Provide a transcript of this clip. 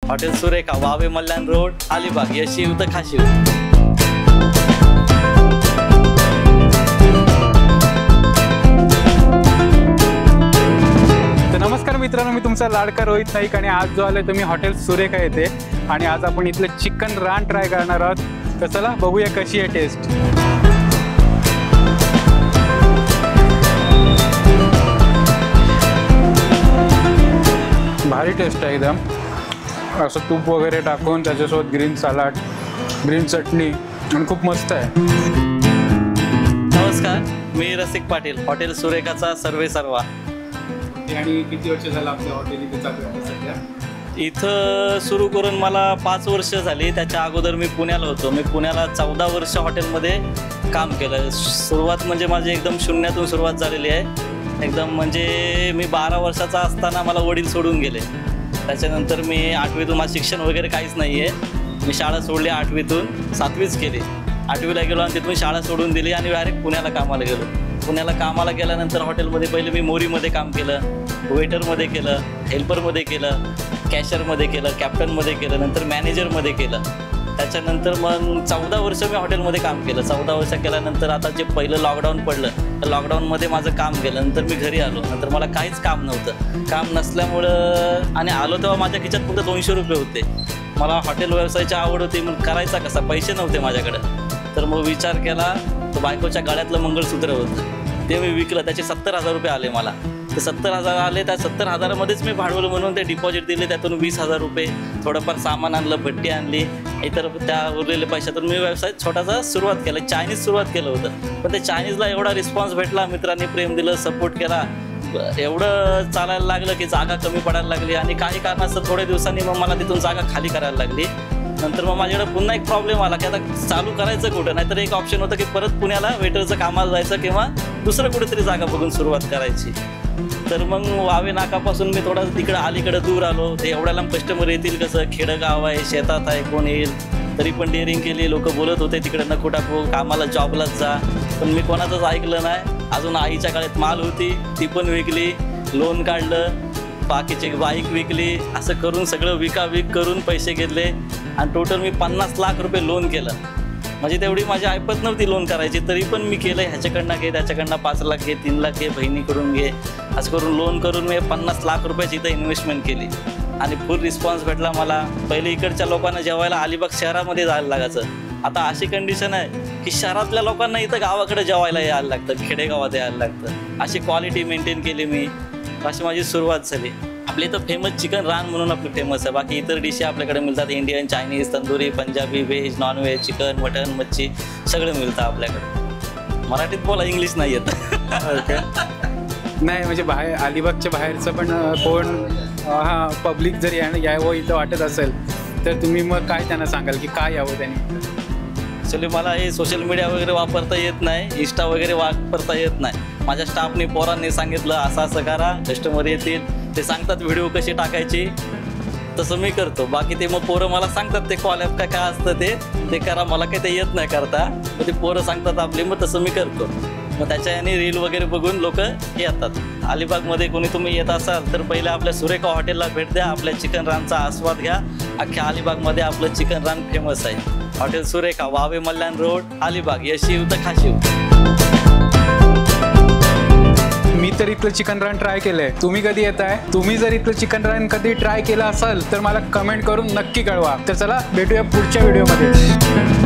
Hotel Surekha, Vave Malyan road, Alibag, यशिव तर खाशिव. नमस्कार मित्रांनो, मी तुमचा लाडका रोहित नाईक आणि आज जो आलोय तुम्ही हॉटेल सुरेखा येथे आणि आज आपण इथलं चिकन रान ट्राय करणार आहोत. तर चला बघूया कशी आहे टेस्ट. भारी टेस्ट आहे एकदम. असं तूप वगैरे टाकून त्याच्यासोबत ग्रीन सलाड, ग्रीन चटणी आणि खूप मस्त आहे. नमस्कार, मी रसिक पाटील, हॉटेल सुरेखाचा सर्वेसर्वा. आणि किती वर्ष झालं आपल्या हॉटेल इथे चालू आहे सध्या? इथं सुरू करून मला 5 वर्ष झाली. त्याच्या अगोदर मी पुण्याला होतो. मी पुण्याला 14 वर्ष हॉटेलमध्ये काम केलं. सुरुवात म्हणजे माझी एकदम शून्यातून सुरुवात झालेली आहे. एकदम म्हणजे मी 12 वर्षाचा असताना मला वडील सोडून गेले. त्याच्यानंतर मी 8वीतून माझं शिक्षण वगैरे काहीच नाही आहे. मी शाळा सोडली 8वीतून, 7वीच केली. 8वीला गेलो आणि तिथून शाळा सोडून दिली आणि डायरेक्ट पुण्याला कामाला गेलो. पुण्याला कामाला गेल्यानंतर हॉटेलमध्ये पहिले मी मोरीमध्ये काम केलं, वेटरमध्ये केलं, हेल्परमध्ये केलं, कॅशरमध्ये केलं, कॅप्टनमध्ये केलं, नंतर मॅनेजरमध्ये केलं. त्याच्यानंतर मग 14 वर्ष मी हॉटेलमध्ये काम केलं. 14 वर्ष केल्यानंतर आता जे पहिलं लॉकडाऊन पडलं तर लॉकडाऊनमध्ये माझं काम केलं. नंतर मी घरी आलो. नंतर मला काहीच काम नव्हतं. काम नसल्यामुळं आणि आलो तेव्हा माझ्या खिशात फक्त 200 रुपये होते. मला हॉटेल व्यवसायाची आवड होती, मग करायचा कसा, पैसे नव्हते माझ्याकडं. तर मग विचार केला, तर बायकोच्या गळ्यातलं मंगळसूत्र होतं ते मी विकलं. त्याचे 70,000 रुपये आले मला. ते 70,000 आले. त्या 70,000मध्येच मी भांडवल म्हणून ते डिपॉझिट दिले. त्यातून 20,000 रुपये, थोडंफार सामान आणलं, भट्टी आणली, इतर त्या उरलेल्या पैशातून मी व्यवसाय छोटासा सुरुवात केला. चायनीज सुरुवात केलं होतं. पण ते चायनीजला एवढा रिस्पॉन्स भेटला, मित्रांनी प्रेम दिलं, सपोर्ट केला, एवढं चालायला लागलं की जागा कमी पडायला लागली. आणि काही कारणास्तव थोड्या दिवसांनी मग मला तिथून जागा खाली करायला लागली. नंतर मग माझ्याकडे पुन्हा एक प्रॉब्लेम आला की आता चालू करायचं कुठं. नाहीतर एक ऑप्शन होतं की परत पुण्याला वेटरचं कामाला जायचं किंवा दुसरं कुठेतरी जागा बघून सुरुवात करायची. तर मग वावे नाकापासून मी थोडा तिकडं अलीकडं दूर आलो. ते एवढ्या लांब कस्टमर येतील कसं, खेडगाव आहे, शेतात आहे, कोण येईल. तरी पण डेअरिंग केली. लोक बोलत होते तिकडं नको टाकू, कामाला जॉबलाच जा. पण मी कोणाचंच ऐकलं नाही. अजून आईच्या काळात माल होती ती पण विकली, लोन काढलं, बाकीची बाईक विकली. असं करून सगळं विकाविक करून पैसे घेतले आणि टोटल मी 50 लाख रुपये लोन केलं. म्हणजे तेवढी माझी ऐपत नव्हती लोन करायची, तरी पण मी केलं. ह्याच्याकडनं घे, त्याच्याकडनं 5 लाख घे, 3 लाख घे, बहिणीकडून घे, असं करून लोन करून मी 50 लाख रुपयाची इथं इन्व्हेस्टमेंट केली. आणि फुल रिस्पॉन्स भेटला मला. पहिले इकडच्या लोकांना जेवायला अलिबाग शहरामध्ये जायला लागायचं. आता अशी कंडिशन आहे की शहरातल्या लोकांना इथं गावाकडे जेवायला यायला लागतं, खेडेगावात यायला लागतं. अशी क्वालिटी मेंटेन केली मी. अशी माझी सुरुवात झाली. आपल्या इथं फेमस चिकन रान म्हणून आपलं फेमस आहे. बाकी इतर डिशे आपल्याकडे मिळतात, Indian, Chinese, tandoori, Punjabi, veg, nonveg, chicken, mutton, मच्छी सगळं मिळतं आपल्याकडे. मराठीत बोला, इंग्लिश नाही येत. नाही म्हणजे बाहेर अलिबागच्या बाहेरचं पण कोण पब्लिक जर यावं इथं वाटत असेल तर तुम्ही मग काय त्यांना सांगाल की काय यावं त्यांनी? ॲक्च्युली मला हे सोशल मीडिया वगैरे वापरता येत नाही, इंस्टा वगैरे वापरता येत नाही. माझ्या स्टाफने, पोरांनी सांगितलं असं असं करा, कस्टमर येतील, ते सांगतात व्हिडिओ कशी टाकायची, तसं मी करतो. बाकी ते मग पोरं मला सांगतात ते कॉल ॲप काय असतं ते करा. मला काही ते येत नाही करता. मग ते पोरं सांगतात आपली, मग तसं मी करतो. मग त्याच्या याने रील वगैरे बघून लोक येतात. अलिबागमध्ये कोणी तुम्ही येत असाल तर पहिले आपल्या सुरेखा हॉटेलला भेट द्या. आपल्या चिकन रानचा आस्वाद घ्या. अख्ख्या अलिबागमध्ये आपलं चिकन रान फेमस आहे. हॉटेल सुरेखा, वावे मल्याण रोड, अलिबाग, यशिव तर खाशिव. मी तर इथलं चिकन रान ट्राय केलंय. तुम्ही कधी येताय? तुम्ही जर इथलं चिकन रान कधी ट्राय केलं असेल तर मला कमेंट करून नक्की कळवा. तर चला भेटूया पुढच्या व्हिडिओमध्ये.